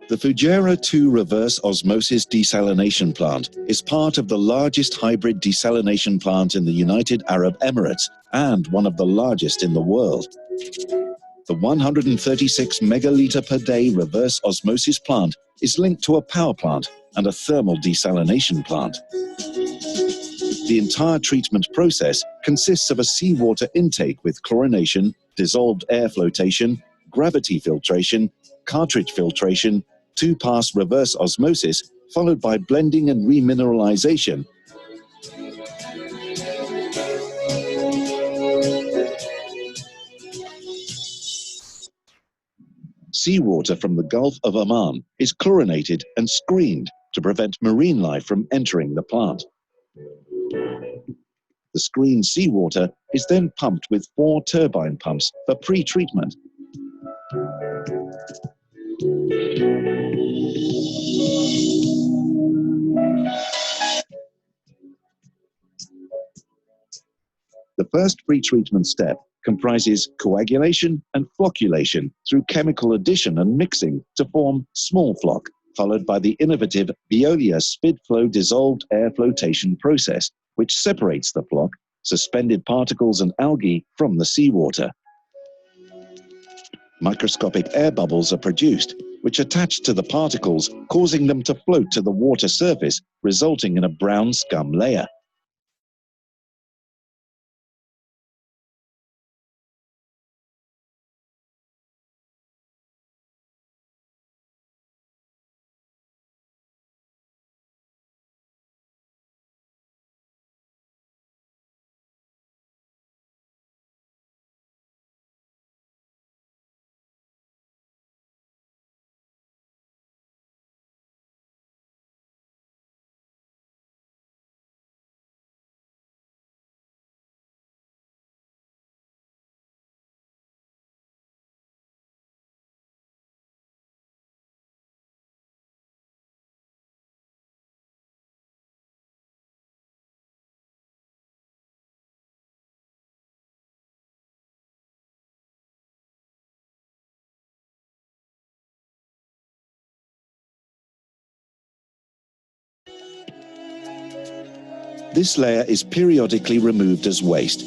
The Fujairah 2 reverse osmosis desalination plant is part of the largest hybrid desalination plant in the United Arab Emirates and one of the largest in the world. The 136 megaliter per day reverse osmosis plant is linked to a power plant and a thermal desalination plant. The entire treatment process consists of a seawater intake with chlorination, dissolved air flotation, gravity filtration, cartridge filtration, two-pass reverse osmosis, followed by blending and remineralization. Seawater from the Gulf of Oman is chlorinated and screened to prevent marine life from entering the plant. The screened seawater is then pumped with 4 turbine pumps for pre-treatment. The first pre-treatment step comprises coagulation and flocculation through chemical addition and mixing to form small floc, followed by the innovative Veolia spid flow dissolved air flotation process, which separates the floc, suspended particles and algae from the seawater. Microscopic air bubbles are produced, which attach to the particles, causing them to float to the water surface, resulting in a brown scum layer. This layer is periodically removed as waste.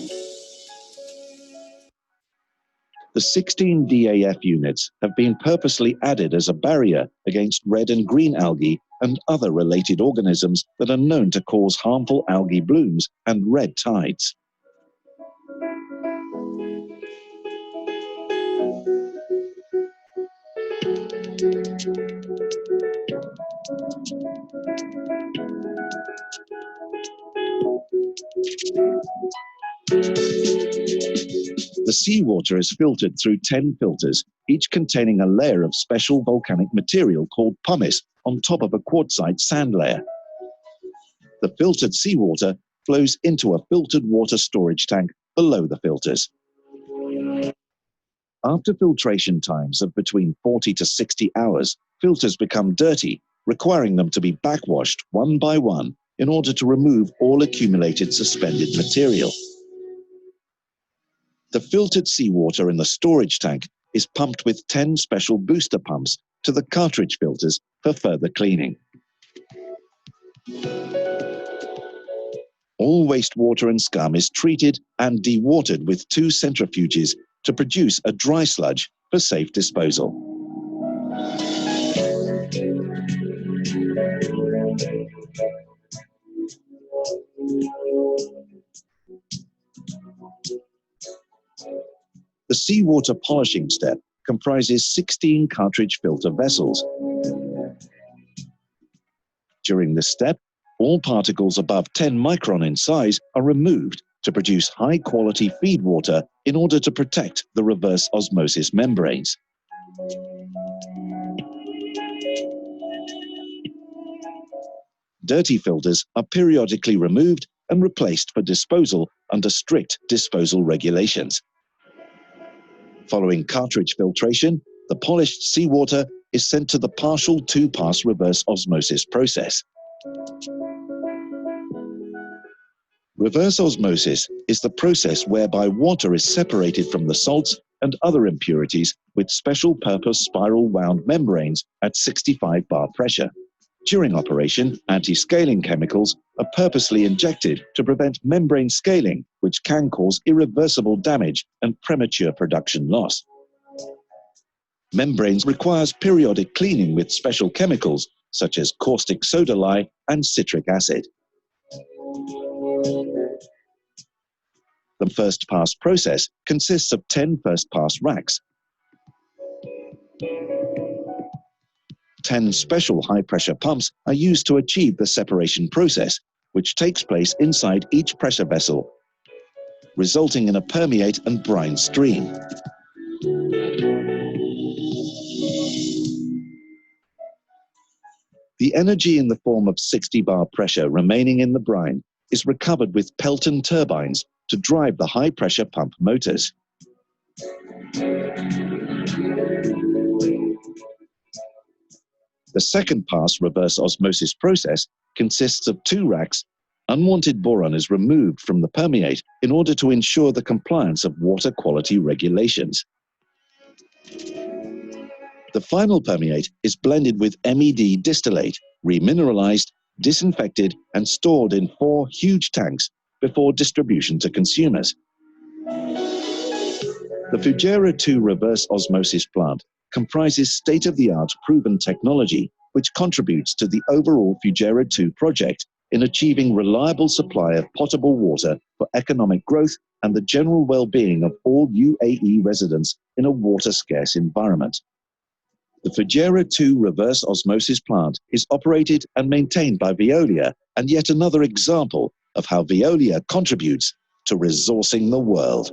The 16 DAF units have been purposely added as a barrier against red and green algae and other related organisms that are known to cause harmful algae blooms and red tides. The seawater is filtered through 10 filters, each containing a layer of special volcanic material called pumice on top of a quartzite sand layer. The filtered seawater flows into a filtered water storage tank below the filters. After filtration times of between 40 to 60 hours, filters become dirty, requiring them to be backwashed one by one in order to remove all accumulated suspended material. The filtered seawater in the storage tank is pumped with 10 special booster pumps to the cartridge filters for further cleaning. All wastewater and scum is treated and dewatered with 2 centrifuges to produce a dry sludge for safe disposal. The seawater polishing step comprises 16 cartridge filter vessels. During this step, all particles above 10 micron in size are removed to produce high-quality feed water in order to protect the reverse osmosis membranes. Dirty filters are periodically removed and replaced for disposal under strict disposal regulations. Following cartridge filtration, the polished seawater is sent to the partial 2-pass reverse osmosis process. Reverse osmosis is the process whereby water is separated from the salts and other impurities with special purpose spiral wound membranes at 65 bar pressure. During operation, anti-scaling chemicals are purposely injected to prevent membrane scaling, which can cause irreversible damage and premature production loss. Membranes requires periodic cleaning with special chemicals such as caustic soda lye and citric acid. The first pass process consists of 10 first pass racks, 10 special high-pressure pumps are used to achieve the separation process, which takes place inside each pressure vessel, resulting in a permeate and brine stream. The energy in the form of 60 bar pressure remaining in the brine is recovered with Pelton turbines to drive the high-pressure pump motors. The second pass reverse osmosis process consists of 2 racks. Unwanted boron is removed from the permeate in order to ensure the compliance of water quality regulations. The final permeate is blended with MED distillate, remineralized, disinfected, and stored in 4 huge tanks before distribution to consumers. The Fujairah 2 reverse osmosis plant comprises state-of-the-art proven technology which contributes to the overall Fujairah 2 project in achieving reliable supply of potable water for economic growth and the general well-being of all UAE residents in a water-scarce environment. The Fujairah 2 reverse osmosis plant is operated and maintained by Veolia, and yet another example of how Veolia contributes to resourcing the world.